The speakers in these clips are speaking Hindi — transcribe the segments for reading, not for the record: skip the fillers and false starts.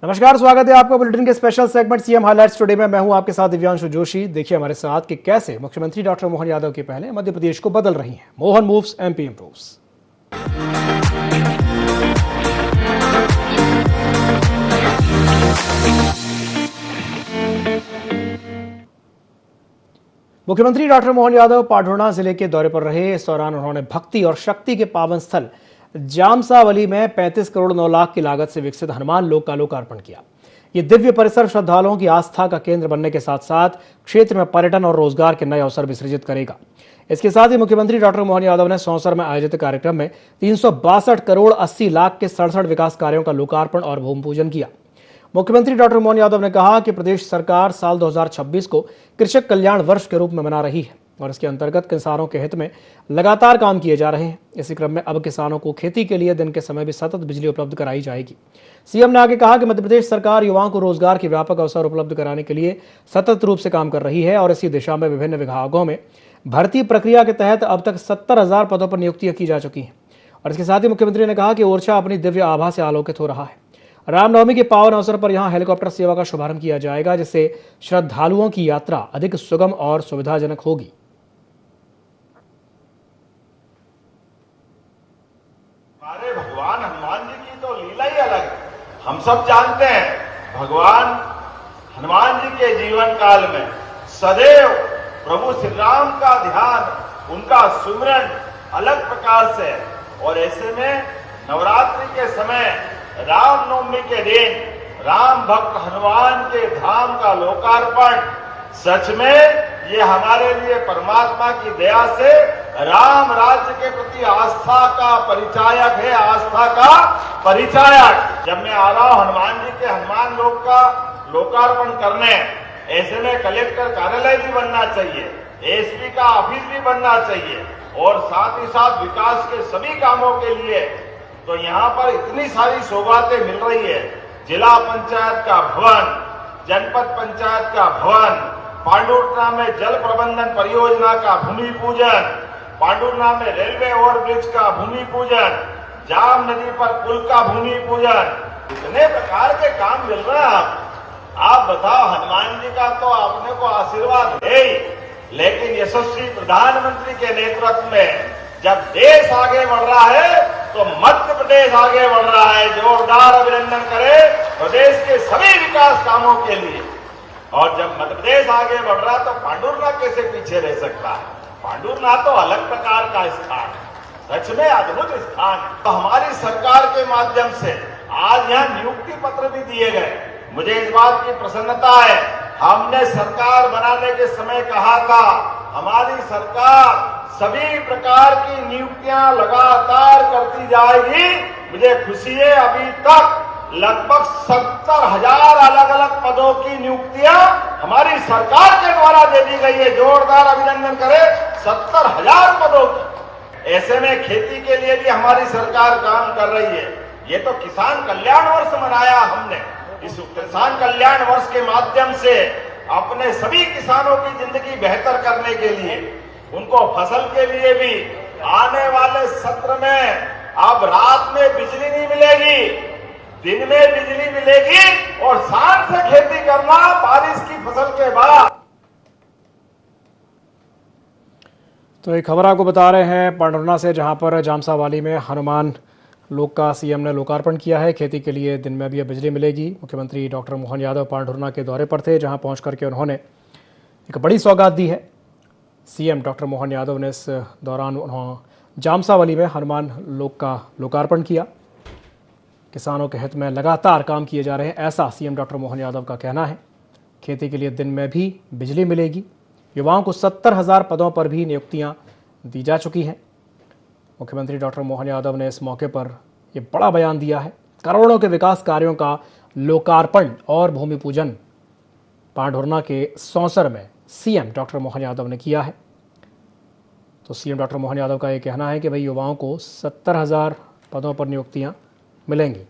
नमस्कार, स्वागत है आपका बुलेटिन के special segment CM highlights today में। मैं हूं आपके साथ दिव्यांशु जोशी। देखिए हमारे साथ कि कैसे मुख्यमंत्री डॉक्टर मोहन यादव की पहले मध्य प्रदेश को बदल रही हैं। Mohan moves, MP improves. मुख्यमंत्री डॉक्टर मोहन यादव पाढुर्णा जिले के दौरे पर रहे। इस दौरान उन्होंने भक्ति और शक्ति के पावन स्थल जामसावली में 35 करोड़ 9 लाख की लागत से विकसित हनुमान लोक का लोकार्पण किया। ये दिव्य परिसर श्रद्धालुओं की आस्था का केंद्र बनने के साथ साथ क्षेत्र में पर्यटन और रोजगार के नए अवसर भी सृजित करेगा। इसके साथ ही मुख्यमंत्री डॉक्टर मोहन यादव ने सौंसर में आयोजित कार्यक्रम में 362 करोड़ 80 लाख के 67 विकास कार्यों का लोकार्पण और भूमि पूजन किया। मुख्यमंत्री डॉक्टर मोहन यादव ने कहा कि प्रदेश सरकार साल 2026 को कृषक कल्याण वर्ष के रूप में मना रही है और इसके अंतर्गत किसानों के हित में लगातार काम किए जा रहे हैं। इसी क्रम में अब किसानों को खेती के लिए दिन के समय भी सतत बिजली उपलब्ध कराई जाएगी। सीएम ने आगे कहा कि मध्य प्रदेश सरकार युवाओं को रोजगार के व्यापक अवसर उपलब्ध कराने के लिए सतत रूप से काम कर रही है और इसी दिशा में विभिन्न विभागों में भर्ती प्रक्रिया के तहत अब तक 70,000 पदों पर नियुक्तियां की जा चुकी हैं। और इसके साथ ही मुख्यमंत्री ने कहा कि ओरछा अपनी दिव्य आभा से आलोकित हो रहा है। रामनवमी के पावन अवसर पर यहां हेलीकॉप्टर सेवा का शुभारंभ किया जाएगा, जिससे श्रद्धालुओं की यात्रा अधिक सुगम और सुविधाजनक होगी। हमारे भगवान हनुमान जी की तो लीला ही अलग है। हम सब जानते हैं भगवान हनुमान जी के जीवन काल में सदैव प्रभु श्री राम का ध्यान, उनका सुमिरन अलग प्रकार से है। और ऐसे में नवरात्रि के समय रामनवमी के दिन राम भक्त हनुमान के धाम का लोकार्पण, सच में ये हमारे लिए परमात्मा की दया से राम राज्य के प्रति आस्था का परिचायक है, आस्था का परिचायक। जब मैं आ रहा हूं हनुमान जी के हनुमान लोक का लोकार्पण करने, ऐसे में कलेक्टर कार्यालय भी बनना चाहिए, एसपी का ऑफिस भी बनना चाहिए और साथ ही साथ विकास के सभी कामों के लिए तो यहाँ पर इतनी सारी सौगातें मिल रही है। जिला पंचायत का भवन, जनपद पंचायत का भवन, पांडुर्ना में जल प्रबंधन परियोजना का भूमि पूजन, पांडुर्ना में रेलवे ओवरब्रिज का भूमि पूजन, जाम नदी पर पुल का भूमि पूजन, इतने प्रकार के काम मिल रहे हैं। आप बताओ, हनुमान जी का तो आपने को आशीर्वाद है ही, लेकिन यशस्वी प्रधानमंत्री के नेतृत्व में जब देश आगे बढ़ रहा है तो मध्य प्रदेश आगे बढ़ रहा है। जोरदार अभिनंदन करें प्रदेश के सभी विकास कामों के लिए। और जब मध्य प्रदेश आगे बढ़ रहा है तो पांडुर्ना कैसे पीछे रह सकता है? पांडुर्ना तो अलग प्रकार का स्थान है, सच में अद्भुत स्थान है। तो हमारी सरकार के माध्यम से आज यहाँ नियुक्ति पत्र भी दिए गए। मुझे इस बात की प्रसन्नता है, हमने सरकार बनाने के समय कहा था हमारी सरकार सभी प्रकार की नियुक्तियां लगातार करती जाएगी। मुझे खुशी है, अभी तक लगभग 70,000 अलग अलग पदों की नियुक्तियां हमारी सरकार के द्वारा दे दी गई है। जोरदार अभिनंदन करें 70,000 पदों की। ऐसे में खेती के लिए भी हमारी सरकार काम कर रही है। ये तो किसान कल्याण वर्ष मनाया हमने। इस किसान कल्याण वर्ष के माध्यम से अपने सभी किसानों की जिंदगी बेहतर करने के लिए, उनको फसल के लिए भी आने वाले सत्र में अब रात में बिजली नहीं मिलेगी, दिन में बिजली मिलेगी और शान से खेती करना बारिश की फसल के बाद। तो एक खबर आपको बता रहे हैं पांडुर्ना से, जहां पर जामसावाली में हनुमान लोक का सीएम ने लोकार्पण किया है। खेती के लिए दिन में भी अब बिजली मिलेगी। मुख्यमंत्री डॉक्टर मोहन यादव पांडुर्ना के दौरे पर थे, जहां पहुंच करके उन्होंने एक बड़ी सौगात दी है। सीएम डॉक्टर मोहन यादव ने इस दौरान उन्होंने जामसावली में हनुमान लोक का लोकार्पण किया। किसानों के हित में लगातार काम किए जा रहे हैं, ऐसा सीएम डॉक्टर मोहन यादव का कहना है। खेती के लिए दिन में भी बिजली मिलेगी। युवाओं को 70,000 पदों पर भी नियुक्तियां दी जा चुकी हैं। मुख्यमंत्री डॉक्टर मोहन यादव ने इस मौके पर यह बड़ा बयान दिया है। करोड़ों के विकास कार्यों का लोकार्पण और भूमि पूजन पांडुर्ना के सौंसर में सीएम डॉक्टर मोहन यादव ने किया है। तो सीएम डॉक्टर मोहन यादव का यह कहना है कि भाई युवाओं को 70,000 पदों पर नियुक्तियां मिलेंगी।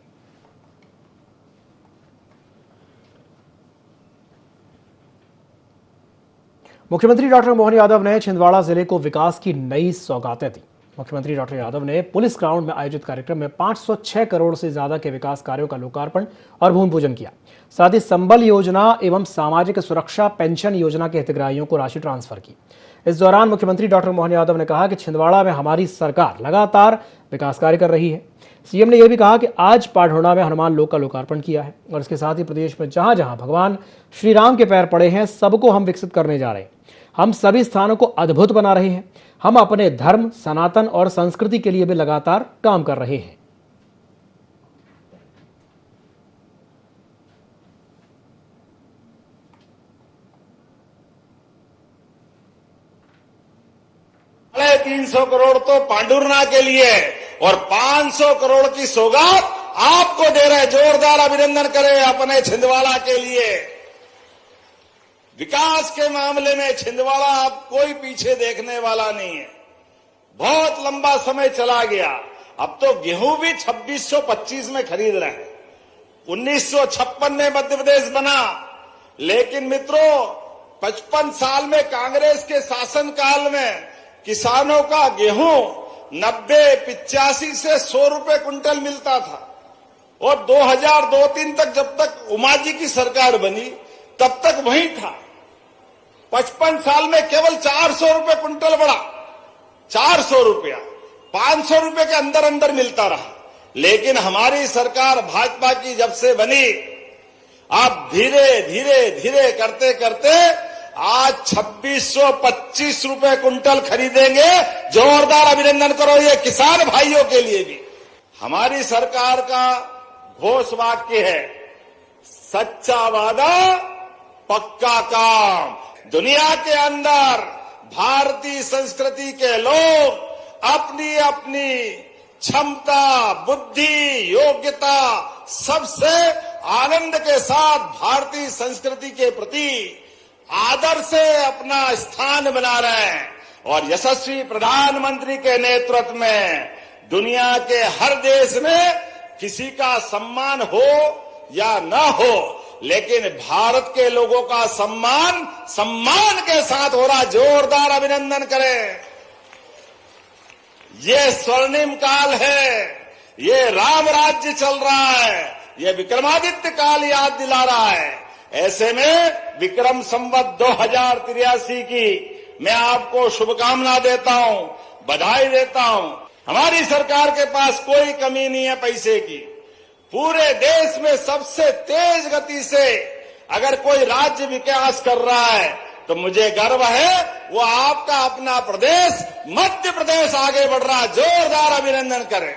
मुख्यमंत्री डॉक्टर मोहन यादव ने छिंदवाड़ा जिले को विकास की नई सौगातें दी। मुख्यमंत्री डॉक्टर यादव ने पुलिस ग्राउंड में आयोजित कार्यक्रम में 506 करोड़ से ज्यादा के विकास कार्यों का लोकार्पण और भूमि पूजन किया। साथ ही संबल योजना एवं सामाजिक सुरक्षा पेंशन योजना के हितग्राहियों को राशि ट्रांसफर की। इस दौरान मुख्यमंत्री डॉक्टर मोहन यादव ने कहा कि छिंदवाड़ा में हमारी सरकार लगातार विकास कार्य कर रही है। सीएम ने यह भी कहा कि आज पाढौणा में हनुमान लोक का लोकार्पण किया है और इसके साथ ही प्रदेश में जहां जहां भगवान श्री राम के पैर पड़े हैं सबको हम विकसित करने जा रहे हैं। हम सभी स्थानों को अद्भुत बना रहे हैं। हम अपने धर्म, सनातन और संस्कृति के लिए भी लगातार काम कर रहे हैं। साढ़े 300 करोड़ तो पांडुरना के लिए और 500 करोड़ की सौगात आपको दे रहे। जोरदार अभिनंदन करें अपने छिंदवाड़ा के लिए। विकास के मामले में छिंदवाड़ा अब कोई पीछे देखने वाला नहीं है। बहुत लंबा समय चला गया। अब तो गेहूं भी 2625 में खरीद रहे हैं। 1956 में मध्य प्रदेश बना, लेकिन मित्रों 55 साल में कांग्रेस के शासनकाल में किसानों का गेहूं 90-85 से 100 रुपए कुंटल मिलता था और 2002-03 तक, जब तक उमा जी की सरकार बनी तब तक वही था। 55 साल में केवल 400 रुपए कुंटल बढ़ा। 400 रुपया 500 रुपए के अंदर अंदर मिलता रहा। लेकिन हमारी सरकार भाजपा की जब से बनी, अब धीरे धीरे धीरे करते करते आज 2625 रुपए कुंटल खरीदेंगे। जोरदार अभिनंदन करो ये किसान भाइयों के लिए भी। हमारी सरकार का घोष वाक्य है, सच्चा वादा पक्का काम। दुनिया के अंदर भारतीय संस्कृति के लोग अपनी अपनी क्षमता, बुद्धि, योग्यता सबसे आनंद के साथ भारतीय संस्कृति के प्रति आदर से अपना स्थान बना रहे हैं और यशस्वी प्रधानमंत्री के नेतृत्व में दुनिया के हर देश में किसी का सम्मान हो या न हो, लेकिन भारत के लोगों का सम्मान के साथ हो रहा। जोरदार अभिनंदन करें। ये स्वर्णिम काल है, ये राम राज्य चल रहा है, ये विक्रमादित्य काल याद दिला रहा है। ऐसे में विक्रम संवत 2083 की मैं आपको शुभकामना देता हूं, बधाई देता हूं। हमारी सरकार के पास कोई कमी नहीं है पैसे की। पूरे देश में सबसे तेज गति से अगर कोई राज्य विकास कर रहा है तो मुझे गर्व है, वो आपका अपना प्रदेश मध्य प्रदेश आगे बढ़ रहा है। जोरदार अभिनंदन करें।